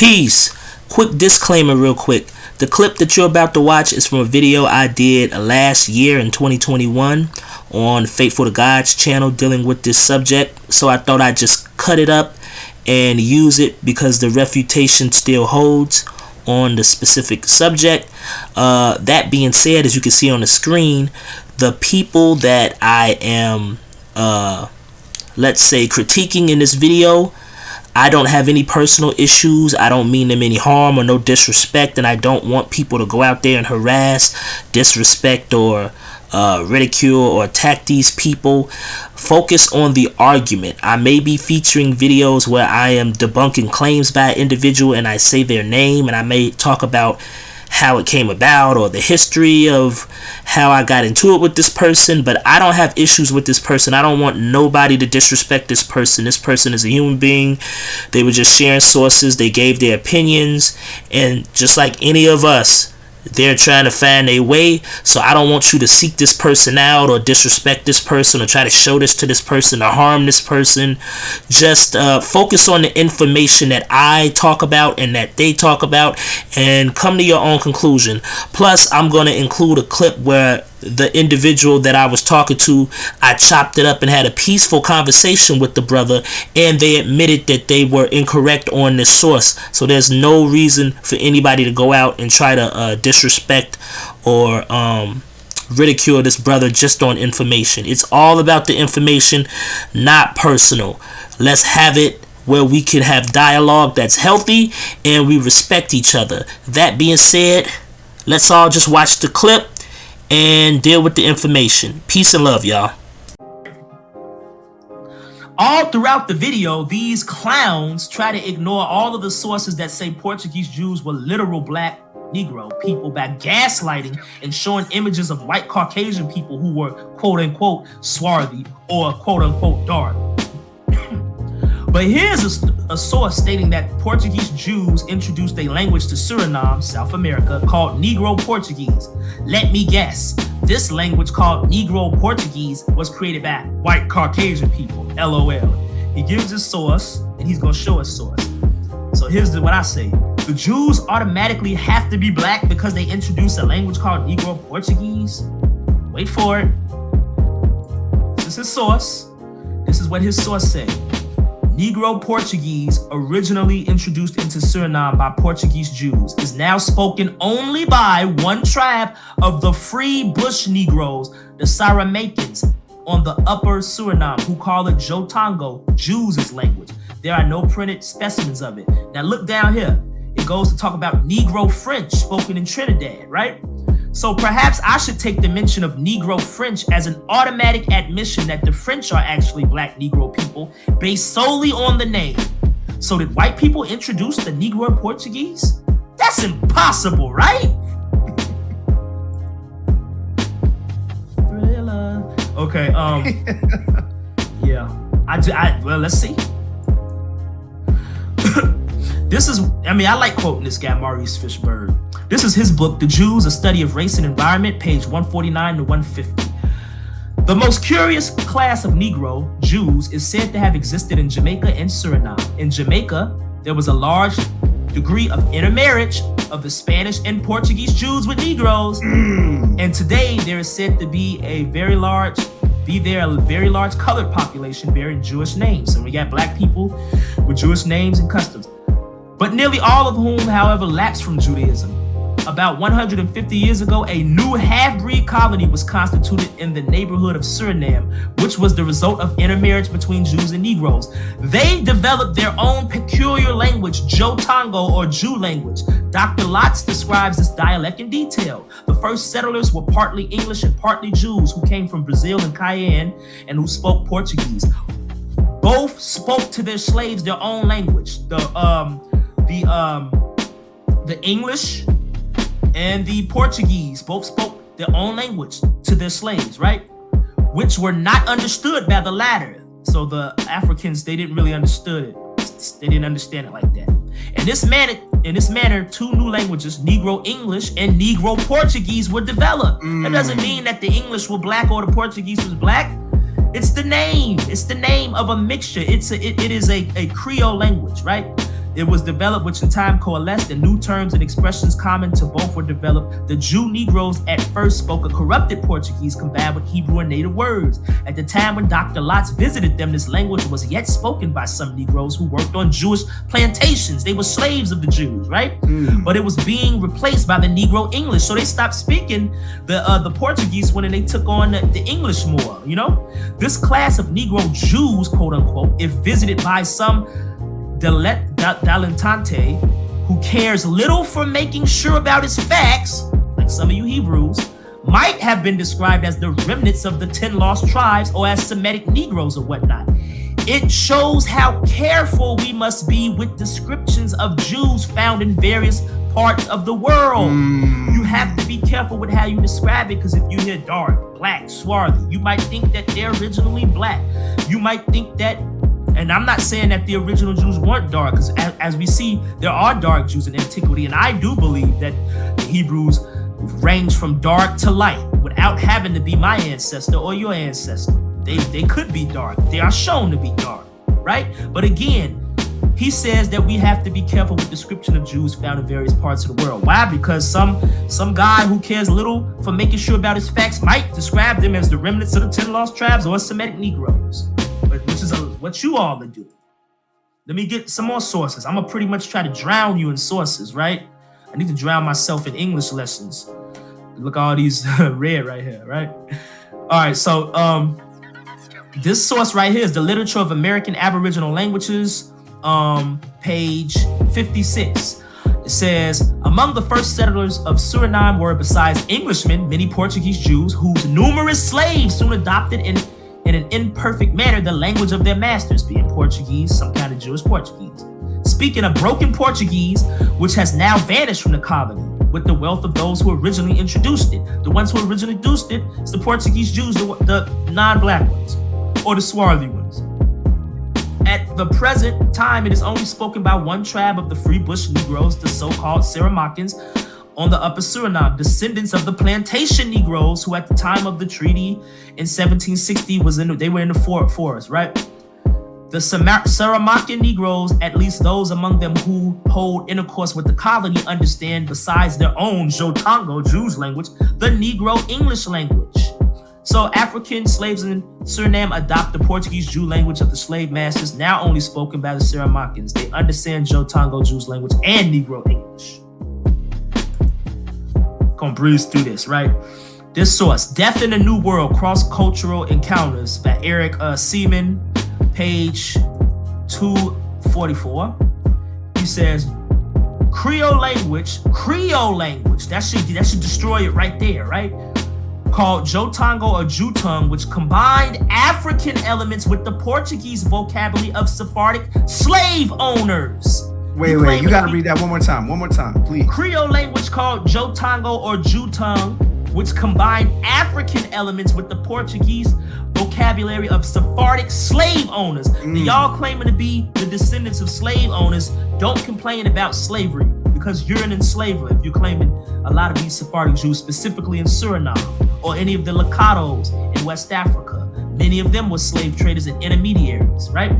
Peace. Quick disclaimer real quick. The clip that you're about to watch is from a video I did last year in 2021 on Faithful to God's channel dealing with this subject. So I thought I'd just cut it up and use it because the refutation still holds on the specific subject. That being said, as you can see on the screen, the people that I am, let's say, critiquing in this video, I don't have any personal issues. I don't mean them any harm or no disrespect, and I don't want people to go out there and harass, disrespect, or ridicule or attack these people. Focus on the argument. I may be featuring videos where I am debunking claims by an individual and I say their name, and I may talk about how it came about or the history of how I got into it with this person, but I don't have issues with this person. I don't want nobody to disrespect this person. This person is a human being. They were just sharing sources. They gave their opinions, and just like any of us, they're trying to find a way. So I don't want you to seek this person out or disrespect this person or try to show this to this person or harm this person. Just focus on the information that I talk about and that they talk about, and come to your own conclusion. Plus, I'm going to include a clip where the individual that I was talking to, I chopped it up and had a peaceful conversation with the brother, and they admitted that they were incorrect on this source. So there's no reason for anybody to go out and try to disrespect or ridicule this brother just on information. It's all about the information, not personal. Let's have it where we can have dialogue that's healthy and we respect each other. That being said, let's all just watch the clip and deal with the information. Peace and love, y'all. All throughout the video, these clowns try to ignore all of the sources that say Portuguese Jews were literal black Negro people by gaslighting and showing images of white Caucasian people who were quote-unquote swarthy or quote-unquote dark. But here's a source stating that Portuguese Jews introduced a language to Suriname, South America, called Negro-Portuguese. Let me guess, this language called Negro-Portuguese was created by white Caucasian people, LOL. He gives his source, and he's gonna show his source. So here's what I say. The Jews automatically have to be black because they introduced a language called Negro-Portuguese? Wait for it. This is his source. This is what his source said. Negro-Portuguese, originally introduced into Suriname by Portuguese Jews, is now spoken only by one tribe of the free bush Negroes, the Saramakans, on the upper Suriname, who call it Jotango, Jews' language. There are no printed specimens of it. Now look down here. It goes to talk about Negro French, spoken in Trinidad, right? So perhaps I should take the mention of Negro French as an automatic admission that the French are actually black Negro people based solely on the name. So did white people introduce the Negro Portuguese? That's impossible, right? Thriller. Okay, yeah. Well, let's see. I like quoting this guy, Maurice Fishberg. This is his book, The Jews, A Study of Race and Environment, page 149 to 150. The most curious class of Negro, Jews, is said to have existed in Jamaica and Suriname. In Jamaica, there was a large degree of intermarriage of the Spanish and Portuguese Jews with Negroes. And today, there is said to be a very large colored population bearing Jewish names. So we got black people with Jewish names and customs, but nearly all of whom, however, lapsed from Judaism. About 150 years ago, a new half-breed colony was constituted in the neighborhood of Suriname, which was the result of intermarriage between Jews and Negroes. They developed their own peculiar language, Jotango or Jew language. Dr. Lotz describes this dialect in detail. The first settlers were partly English and partly Jews who came from Brazil and Cayenne and who spoke Portuguese. Both spoke to their slaves their own language. The English and the Portuguese both spoke their own language to their slaves, right? Which were not understood by the latter. So the Africans, they didn't really understand it. They didn't understand it like that. In this manner, two new languages, Negro English and Negro Portuguese, were developed. That doesn't mean that the English were black or the Portuguese was black. It's the name. It's the name of a mixture. It is a Creole language, right? It was developed, which in time coalesced, and new terms and expressions common to both were developed. The Jew Negroes at first spoke a corrupted Portuguese combined with Hebrew and native words. At the time when Dr. Lotz visited them, this language was yet spoken by some Negroes who worked on Jewish plantations. They were slaves of the Jews, right? But it was being replaced by the Negro English. So they stopped speaking the Portuguese when they took on the English more, you know? This class of Negro Jews, quote unquote, if visited by some dilettante who cares little for making sure about his facts, like some of you Hebrews, might have been described as the remnants of the 10 lost tribes or as Semitic Negroes or whatnot. It shows how careful we must be with descriptions of Jews found in various parts of the world. You have to be careful with how you describe it, because if you hear dark, black, swarthy, you might think that they're originally black. You might think that, and I'm not saying that the original Jews weren't dark, because as we see, there are dark Jews in antiquity, and I do believe that the Hebrews range from dark to light without having to be my ancestor or your ancestor. They could be dark. They are shown to be dark, right? But again, he says that we have to be careful with description of Jews found in various parts of the world. Why? Because some guy who cares little for making sure about his facts might describe them as the remnants of the 10 lost tribes or Semitic Negroes, which is what you all are doing. Let me get some more sources. I'm gonna pretty much try to drown you in sources, right? I need to drown myself in English lessons. Look at all these red right here, right? All right, so this source right here is the Literature of American Aboriginal Languages, page 56. It says, among the first settlers of Suriname were, besides Englishmen, many Portuguese Jews, whose numerous slaves soon adopted in an imperfect manner the language of their masters, being Portuguese, some kind of Jewish Portuguese, speaking a broken Portuguese, which has now vanished from the colony, with the wealth of those who originally introduced it. The ones who originally introduced it is the Portuguese Jews, the non-black ones, or the swarthy ones. At the present time, it is only spoken by one tribe of the free bush Negroes, the so-called Saramakans, on the upper Suriname, descendants of the plantation Negroes, who at the time of the treaty in 1760 they were in the forest, right? The Saramakan Negroes, at least those among them who hold intercourse with the colony, understand, besides their own Jotango Jews language, the Negro English language. So African slaves in Suriname adopt the Portuguese Jew language of the slave masters, now only spoken by the Saramakans. They understand Jotango Jews language and Negro English. Gonna breeze through this, right? This source, Death in the New World, Cross-Cultural Encounters by Erik Seeman, page 244. He says, Creole language, that should destroy it right there, right? Called Jotango or Jutung, which combined African elements with the Portuguese vocabulary of Sephardic slave owners. Wait, you gotta read that one more time, please. Creole language called Jotango or Jutung, which combined African elements with the Portuguese vocabulary of Sephardic slave owners. And y'all claiming to be the descendants of slave owners, don't complain about slavery, because you're an enslaver if you're claiming a lot of these Sephardic Jews, specifically in Suriname, or any of the Locatos in West Africa. Many of them were slave traders and intermediaries, right?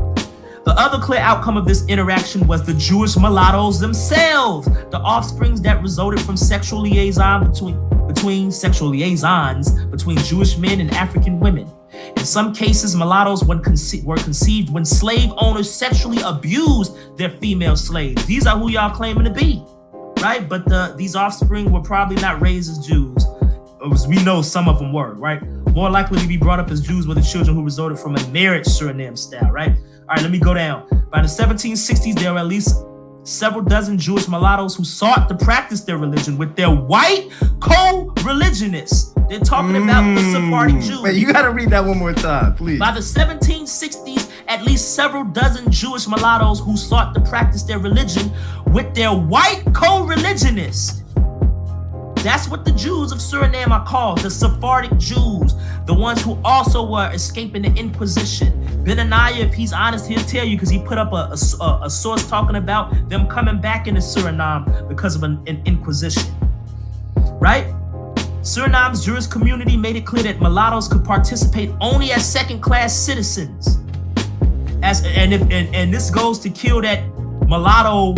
The other clear outcome of this interaction was the Jewish mulattoes themselves, the offsprings that resulted from sexual liaisons between Jewish men and African women. In some cases, mulattoes were conceived when slave owners sexually abused their female slaves. These are who y'all claiming to be, right? But these offspring were probably not raised as Jews. As we know, some of them were, right? More likely to be brought up as Jews were the children who resulted from a marriage Suriname style, right? All right, let me go down. By the 1760s, there were at least several dozen Jewish mulattoes who sought to practice their religion with their white co-religionists. They're talking about the Sephardic Jews. Wait, you gotta read that one more time, please. By the 1760s, at least several dozen Jewish mulattoes who sought to practice their religion with their white co-religionists. That's what the Jews of Suriname are called, the Sephardic Jews, the ones who also were escaping the Inquisition. Benaniah, if he's honest, he'll tell you, because he put up a source talking about them coming back into Suriname because of an Inquisition, right? Suriname's Jewish community made it clear that mulattoes could participate only as second-class citizens. And this goes to kill that mulatto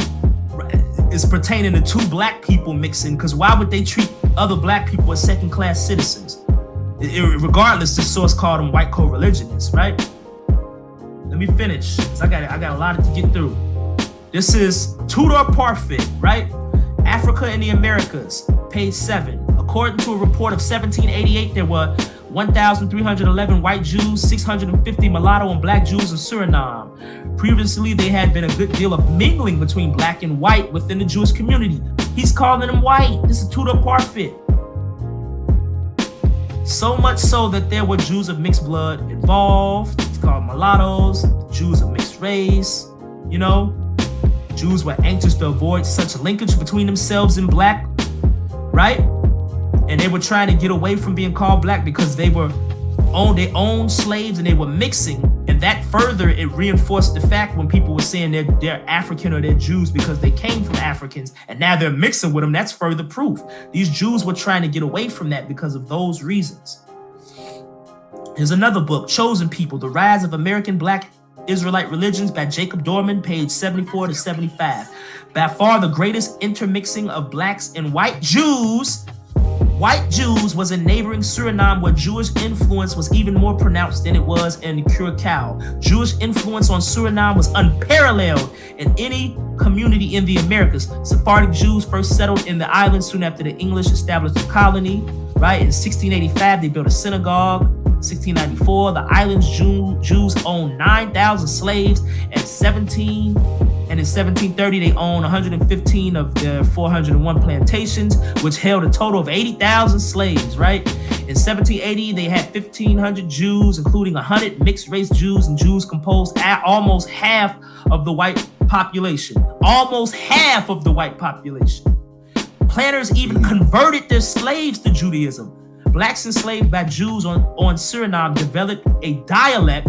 is pertaining to two black people mixing, because why would they treat other black people as second-class citizens? Regardless, the source called them white co-religionists, right? Let me finish, because I got a lot to get through. This is Tudor Parfitt, right? Africa and the Americas, page 7. According to a report of 1788, there were 1,311 white Jews, 650 mulatto and black Jews in Suriname. Previously, there had been a good deal of mingling between black and white within the Jewish community. He's calling them white. This is Tudor Parfitt. So much so that there were Jews of mixed blood involved. It's called mulattoes, Jews of mixed race, you know. Jews were anxious to avoid such linkage between themselves and black, right? And they were trying to get away from being called black because they owned slaves and they were mixing. And that further, it reinforced the fact when people were saying they're African or they're Jews because they came from Africans and now they're mixing with them. That's further proof. These Jews were trying to get away from that because of those reasons. Here's another book, Chosen People, The Rise of American Black Israelite Religions by Jacob Dorman, page 74 to 75. By far the greatest intermixing of blacks and white Jews was in neighboring Suriname, where Jewish influence was even more pronounced than it was in Curacao. Jewish influence on Suriname was unparalleled in any community in the Americas. Sephardic Jews first settled in the island soon after the English established a colony, right? In 1685, they built a synagogue. 1694, the island's Jews owned 9,000 slaves, and in 1730, they owned 115 of their 401 plantations, which held a total of 80,000 slaves, right? In 1780, they had 1,500 Jews, including 100 mixed-race Jews, and Jews composed almost half of the white population. Almost half of the white population. Planters even converted their slaves to Judaism. Blacks enslaved by Jews on Suriname developed a dialect.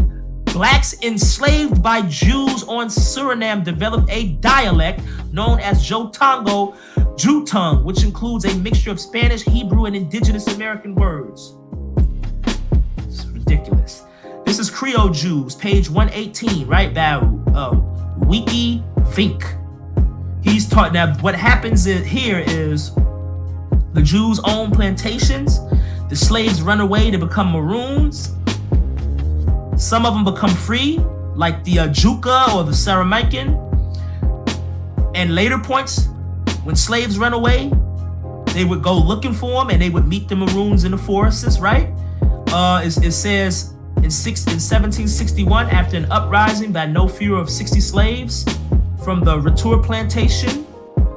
Blacks enslaved by Jews on Suriname developed a dialect known as Jotango Jutong, which includes a mixture of Spanish, Hebrew, and indigenous American words. It's ridiculous. This is Creole Jews, page 118, right? By Wieke Vink. He's taught. Now, what happens here is the Jews own plantations. The slaves run away to become maroons. Some of them become free, like the Juka or the Saramaican. And later points, when slaves run away, they would go looking for them and they would meet the maroons in the forests, right? It says in 1761, after an uprising by no fewer of 60 slaves from the Retour plantation,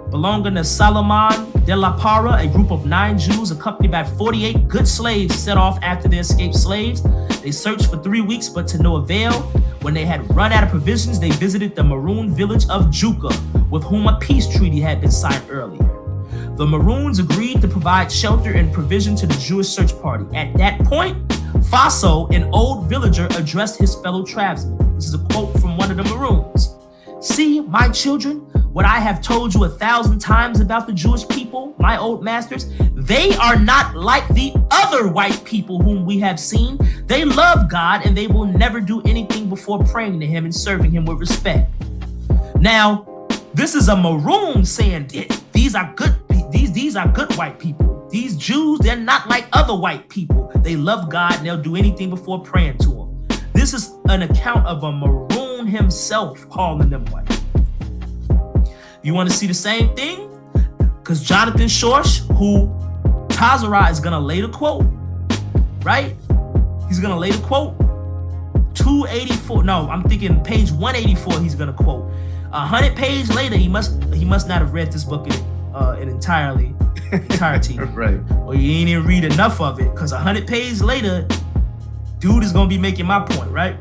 belonging to Salomon de la Parra, a group of 9 Jews accompanied by 48 good slaves set off after the escaped slaves. They searched for 3 weeks, but to no avail. When they had run out of provisions, they visited the Maroon village of Juka, with whom a peace treaty had been signed earlier. The Maroons agreed to provide shelter and provision to the Jewish search party. At that point, Faso, an old villager, addressed his fellow tribesmen. This is a quote from one of the Maroons. "See, my children, what I have told you 1,000 times about the Jewish people, my old masters, they are not like the other white people whom we have seen. They love God and they will never do anything before praying to him and serving him with respect." Now, this is a Maroon saying these are good white people. These Jews, they're not like other white people. They love God and they'll do anything before praying to him. This is an account of a Maroon himself calling them white. You want to see the same thing? Because Jonathan Schorsch, who Tazara is going to later quote, right? He's going to later quote 284. No, I'm thinking page 184 he's going to quote. 100 pages later, he must not have read this book in entirety. Right. Or he ain't even read enough of it, because 100 pages later, dude is going to be making my point, right?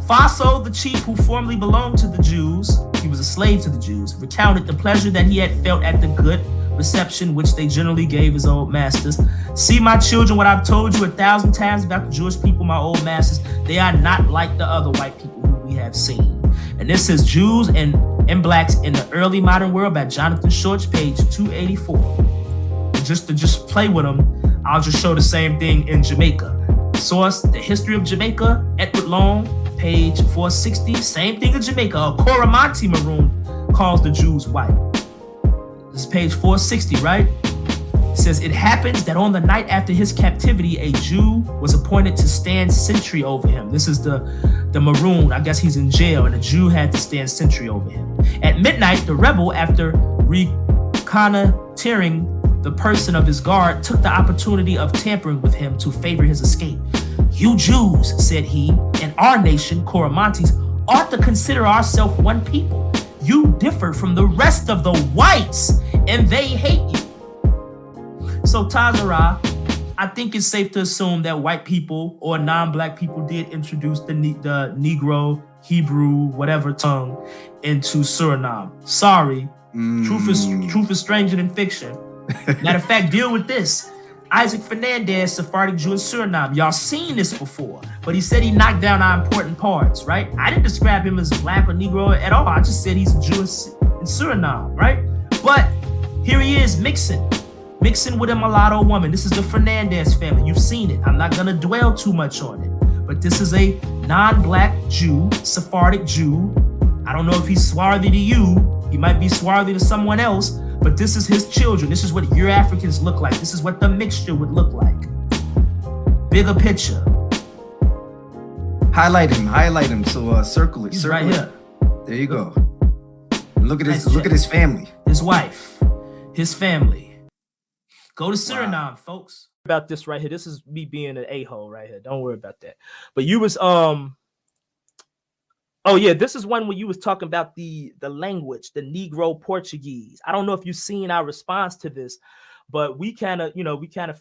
Faso, the chief who formerly belonged to the Jews, he was a slave to the Jews, recounted the pleasure that he had felt at the good reception which they generally gave his old masters. "See, my children, what I've told you 1,000 times about the Jewish people, my old masters, they are not like the other white people who we have seen." And this is Jews and Blacks in the Early Modern World by Jonathan Schorsch, page 284. And just to play with them, I'll just show the same thing in Jamaica. Source, The History of Jamaica, Edward Long, page 460. Same thing in Jamaica. A Coromantee Maroon calls the Jews white. This is page 460, right? It says, it happens that on the night after his captivity, a Jew was appointed to stand sentry over him. This is the Maroon. I guess he's in jail, and a Jew had to stand sentry over him. At midnight, the rebel, after reconnoitering the person of his guard, took the opportunity of tampering with him to favor his escape. You Jews, said he, and our nation, Coromantes, ought to consider ourselves one people. You differ from the rest of the whites, and they hate you. So Tazara, I think it's safe to assume that white people or non-black people did introduce the Negro, Hebrew, whatever tongue into Suriname. Sorry, truth is stranger than fiction. Matter of fact, deal with this. Isaac Fernandez, Sephardic Jew in Suriname. Y'all seen this before, but he said he knocked down our important parts, right? I didn't describe him as black or Negro at all. I just said he's a Jew in Suriname, right? But here he is mixing with a mulatto woman. This is the Fernandez family. You've seen it. I'm not gonna dwell too much on it, but this is a non-black Jew, Sephardic Jew. I don't know if he's swarthy to you. He might be swarthy to someone else, but this is his children. This is what your Africans look like. This is what the mixture would look like. Bigger picture. Highlight him. So circle it. He's circle right it. here. There you go. And look at his family. His wife, his family. Go to Suriname, folks. About this right here. This is me being an a-hole right here. Don't worry about that. But you was oh yeah, this is one where you was talking about the language, the Negro-Portuguese. I don't know if you've seen our response to this, but we kind of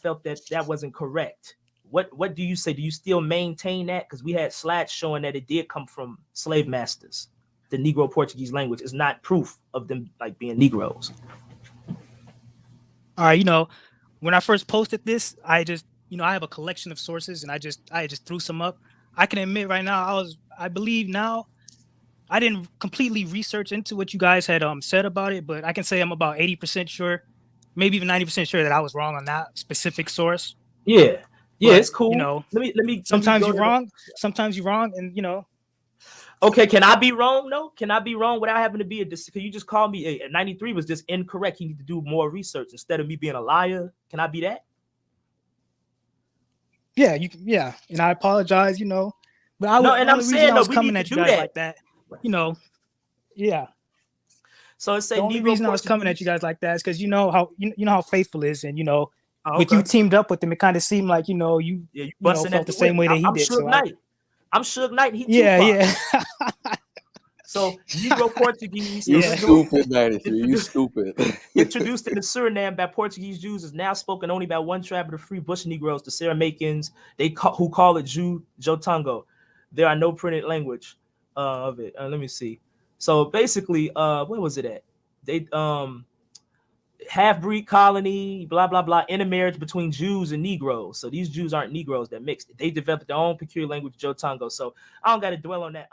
felt that wasn't correct. What do you say? Do you still maintain that? Because we had slides showing that it did come from slave masters. The Negro-Portuguese language is not proof of them like being Negroes. All right, when I first posted this, I just, I have a collection of sources, and I just threw some up. I can admit right now, I believe now, I didn't completely research into what you guys had said about it, but I can say I'm about 80% sure, maybe even 90% sure that I was wrong on that specific source. Yeah, but, it's cool. Let me. Sometimes you're wrong, and Okay, can I be wrong? No, can I be wrong without having to be because you just called me a 93 was just incorrect. You need to do more research instead of me being a liar. Can I be that? Yeah, yeah. And I apologize, but I'm saying I was coming at you guys like that. Yeah. So it's the only reason I was coming at you guys like that is because you know how Faithful is, and with you teamed up with him, it kind of seemed like you felt the same way that he did. I'm Suge Knight. He yeah. So Negro-Portuguese. You stupid, 93. You stupid. Introduced into Suriname by Portuguese Jews, is now spoken only by one tribe of the free Bush Negroes, the Saramakans. Who call it Jotango. There are no printed language of it. Let me see. So basically, where was it at? They half-breed colony, blah blah blah, intermarriage between Jews and Negroes. So these Jews aren't Negroes that mixed. They developed their own peculiar language, Jotango. So I don't got to dwell on that.